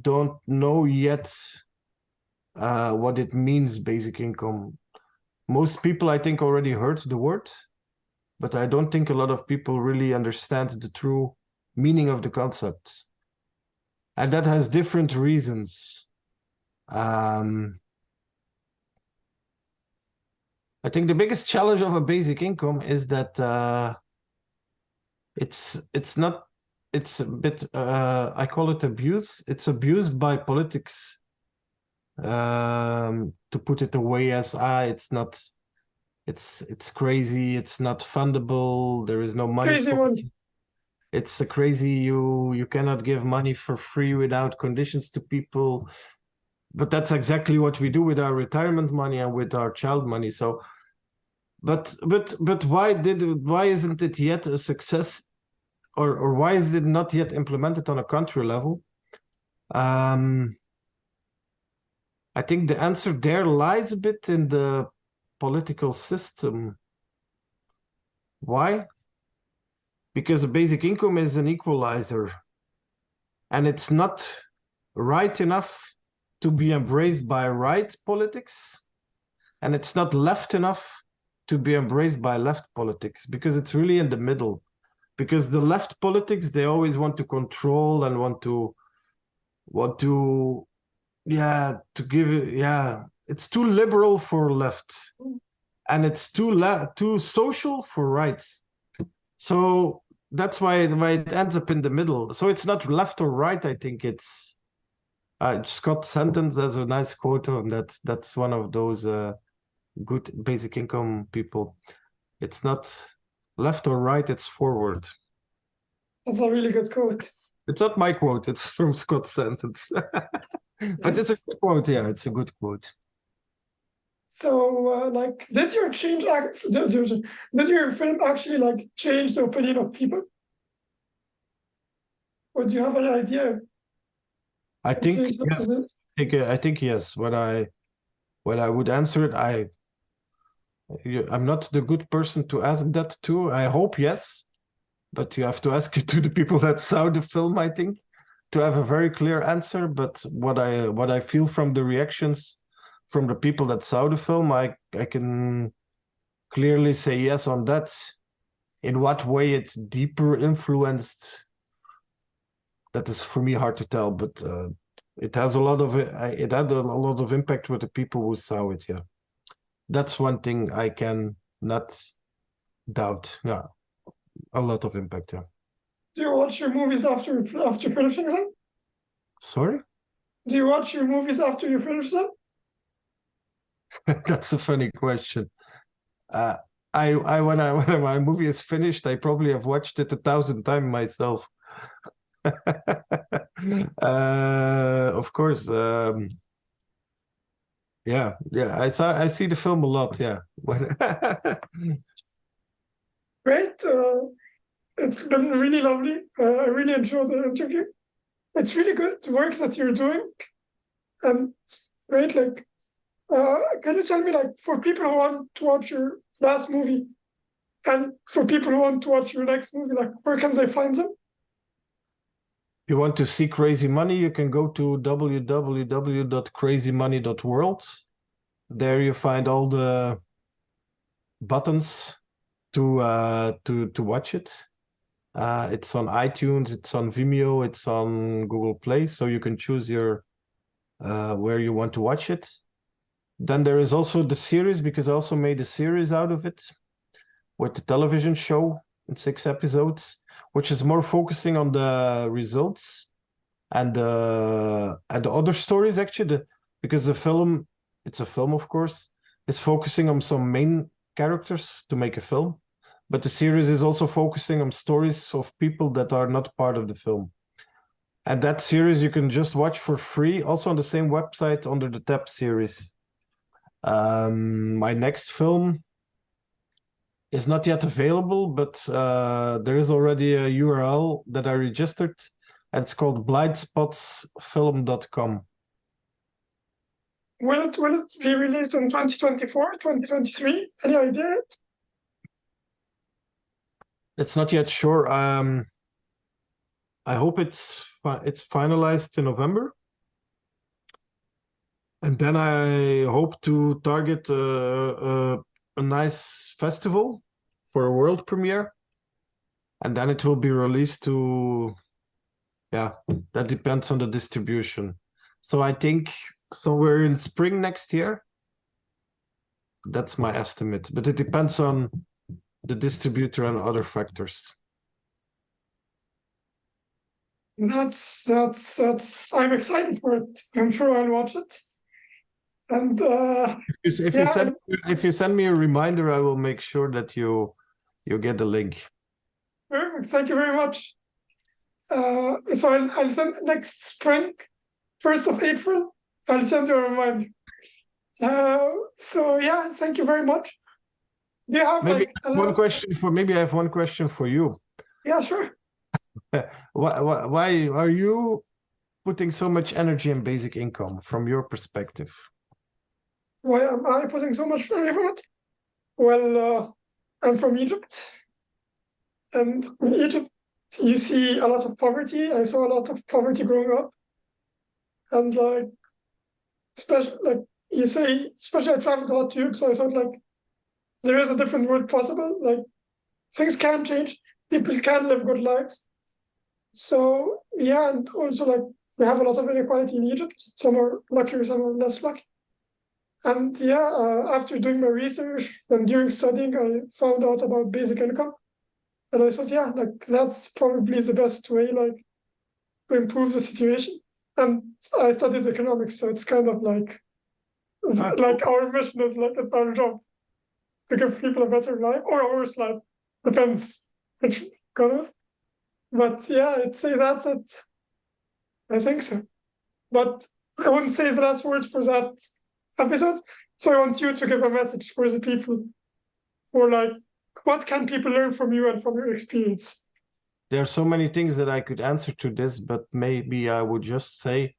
don't know yet what it means, basic income. Most people, I think, already heard the word, but I don't think a lot of people really understand the true meaning of the concept. And that has different reasons. I think the biggest challenge of a basic income is that it's a bit, I call it abuse. It's abused by politics, to put it away as it's crazy, it's not fundable, there is no money. Crazy money. It's a crazy, you cannot give money for free without conditions to people. But that's exactly what we do with our retirement money and with our child money. So but why isn't it yet a success, or why is it not yet implemented on a country level? I think the answer there lies a bit in the political system. Why? Because the basic income is an equalizer, and it's not right enough to be embraced by right politics, and it's not left enough to be embraced by left politics, because it's really in the middle. Because the left politics, they always want to control and want to give it, it's too liberal for left, and it's too social for right. So that's why it ends up in the middle. So it's not left or right. I think it's Scott Sentence. That's a nice quote on that. That's one of those good basic income people. It's not left or right, it's forward. That's a really good quote. It's not my quote, it's from Scott Sentence. But it's a good quote, yeah, it's a good quote. So, did your film actually change the opinion of people? Or do you have an idea? I think yes. I think yes. When I would answer it, I'm not the good person to ask that to. I hope yes, but you have to ask it to the people that saw the film, I think, to have a very clear answer. But what I feel from the reactions from the people that saw the film, I can clearly say yes on that. In what way it's deeper influenced, that is for me hard to tell, but it had a lot of impact with the people who saw it. Yeah, that's one thing I can not doubt. Yeah, a lot of impact. Yeah. Do you watch your movies after finishing them? Sorry? Do you watch your movies after you finish them? That's a funny question. When my movie is finished, I probably have watched it 1,000 times myself. Of course. Yeah. I see the film a lot. Yeah. Great. It's been really lovely. I really enjoyed the interview. It's really good work that you're doing, and it's great. Can you tell me, for people who want to watch your last movie, and for people who want to watch your next movie, where can they find them? If you want to see Crazy Money, you can go to www.crazymoney.world. There you find all the buttons to watch it. It's on iTunes, it's on Vimeo, it's on Google Play, so you can choose your where you want to watch it. Then there is also the series, because I also made a series out of it with the television show in 6 episodes, which is more focusing on the results and the other stories, actually, because the film, it's a film, of course, is focusing on some main characters to make a film, but the series is also focusing on stories of people that are not part of the film. And that series you can just watch for free, also on the same website under the tab series. My next film is not yet available, but there is already a URL that I registered, and it's called blindspotsfilm.com. Will it be released in 2024, 2023? Any idea yet? It's not yet sure. I hope it's finalized in November. And then I hope to target a nice festival for a world premiere. And then it will be released to, that depends on the distribution. So I think somewhere in spring next year. That's my estimate, but it depends on the distributor and other factors. That's I'm excited for it. I'm sure I'll watch it. And if you send me a reminder, I will make sure that you get the link. Perfect. Thank you very much. So I'll send next spring, 1st of April. I'll send you a reminder. So yeah, thank you very much. Do you have maybe I have one question for you? Yeah, sure. Why are you putting so much energy in basic income from your perspective? Why am I putting so much money for it? Well, I'm from Egypt, and in Egypt, you see a lot of poverty. I saw a lot of poverty growing up, and like, especially like you say, especially I traveled a lot to Europe, so I thought like there is a different world possible. Like things can change, people can live good lives. So yeah, and also like we have a lot of inequality in Egypt. Some are luckier, some are less lucky. And yeah, after doing my research and during studying, I found out about basic income, and I thought, yeah, like that's probably the best way, like to improve the situation. And I studied economics, so it's kind of like our mission is like it's our job to give people a better life or a worse life, depends which kind of. But yeah, I'd say that's it. I think so. But I wouldn't say the last words for that episode. So I want you to give a message for the people, or like, what can people learn from you and from your experience? There are so many things that I could answer to this, but maybe I would just say,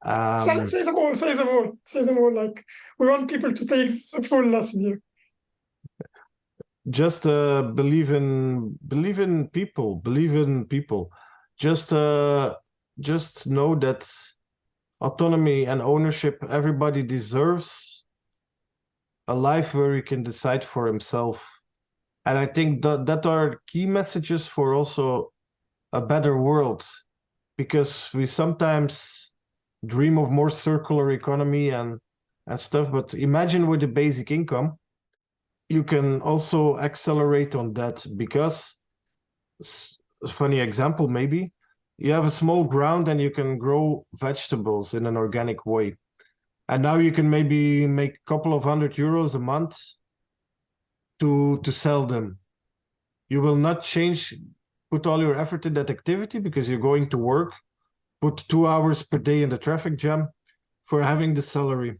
Say them all. Say them all. Say them all. Like we want people to take the full lesson here. just believe in people. Just know that autonomy and ownership, everybody deserves a life where he can decide for himself. And I think that are key messages for also a better world, because we sometimes dream of more circular economy and stuff, but imagine with the basic income, you can also accelerate on that, because a funny example, maybe you have a small ground and you can grow vegetables in an organic way. And now you can maybe make a couple of €100 a month to sell them. You will not put all your effort in that activity because you're going to work, put 2 hours per day in the traffic jam for having the salary.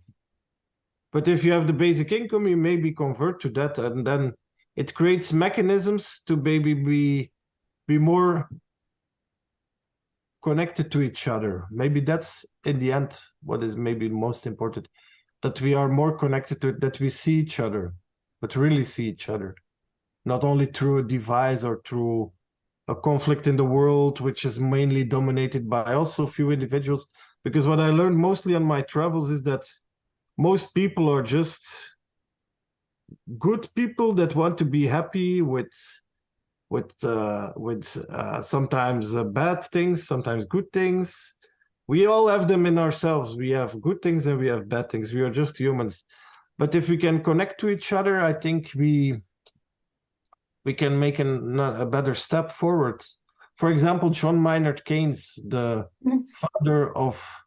But if you have the basic income, you maybe convert to that, and then it creates mechanisms to maybe be more connected to each other. Maybe that's in the end what is maybe most important, that we are more connected to it, that we see each other, but really see each other, not only through a device or through a conflict in the world, which is mainly dominated by also few individuals. Because what I learned mostly on my travels is that most people are just good people that want to be happy with sometimes bad things, sometimes good things. We all have them in ourselves. We have good things and we have bad things. We are just humans. But if we can connect to each other, I think we can make a better step forward. For example, John Maynard Keynes, the founder of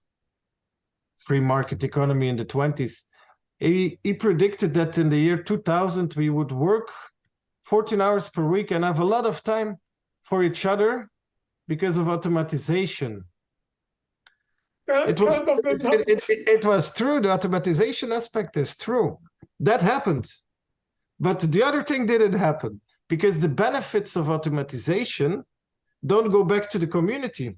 free market economy in the 20s, he predicted that in the year 2000, we would work 14 hours per week and have a lot of time for each other because of automatization. It was true. The automatization aspect is true. That happened. But the other thing didn't happen, because the benefits of automatization don't go back to the community.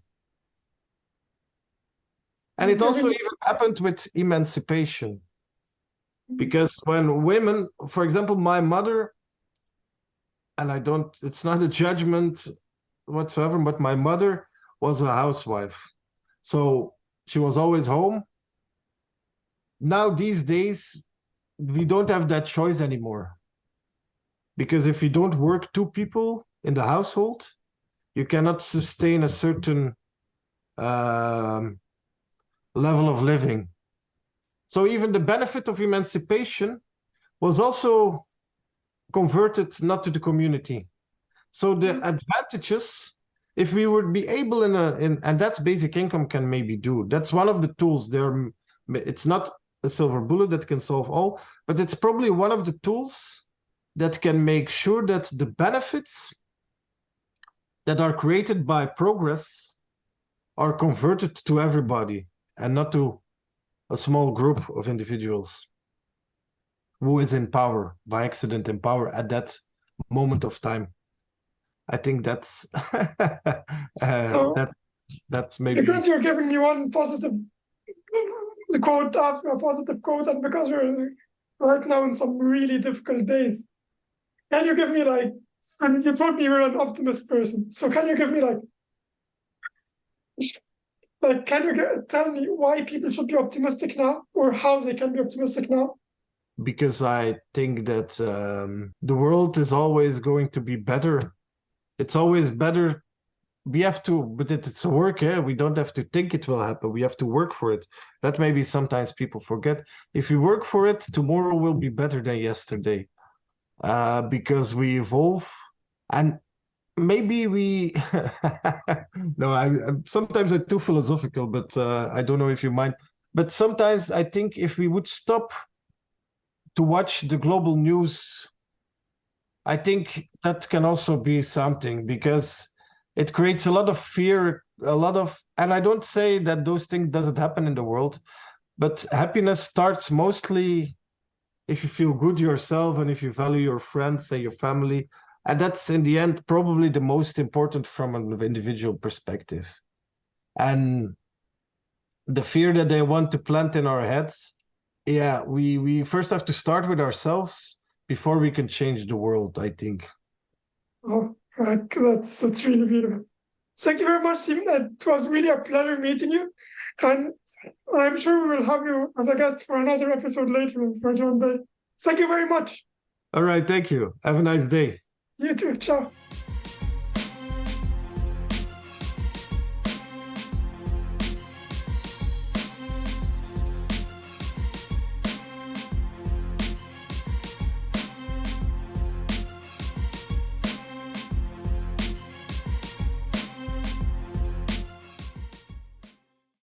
And it also even happened with emancipation. Because when women, for example, my mother, and it's not a judgment whatsoever, but my mother was a housewife. So she was always home. Now, these days, we don't have that choice anymore. Because if you don't work 2 people in the household, you cannot sustain a certain level of living. So even the benefit of emancipation was also converted not to the community. So the advantages, if we would be able and that's basic income can maybe do. That's one of the tools there. It's not a silver bullet that can solve all, but it's probably one of the tools that can make sure that the benefits that are created by progress are converted to everybody and not to a small group of individuals who is in power, by accident in power at that moment of time. I think that's That's maybe because you're giving me one positive quote after a positive quote, and because we're right now in some really difficult days, can you give me like? And you told me you're an optimist person, so can you give me like can you tell me why people should be optimistic now, or how they can be optimistic now? because I think that the world is always going to be better. It's always better. We have to, but it's a work, yeah? We don't have to think it will happen. We have to work for it. That maybe sometimes people forget. If you work for it, tomorrow will be better than yesterday. Because we evolve, and maybe we no, I'm sometimes I'm too philosophical, but I don't know if you mind. But sometimes I think if we would stop to watch the global news, I think that can also be something, because it creates a lot of fear, and I don't say that those things doesn't happen in the world, but happiness starts mostly if you feel good yourself and if you value your friends and your family. And that's in the end probably the most important from an individual perspective. And the fear that they want to plant in our heads, yeah, we first have to start with ourselves before we can change the world, I think. Oh, right. That's really beautiful. Thank you very much, Steven. It was really a pleasure meeting you. And I'm sure we will have you as a guest for another episode later for one day. Thank you very much. All right, thank you. Have a nice day. You too. Ciao.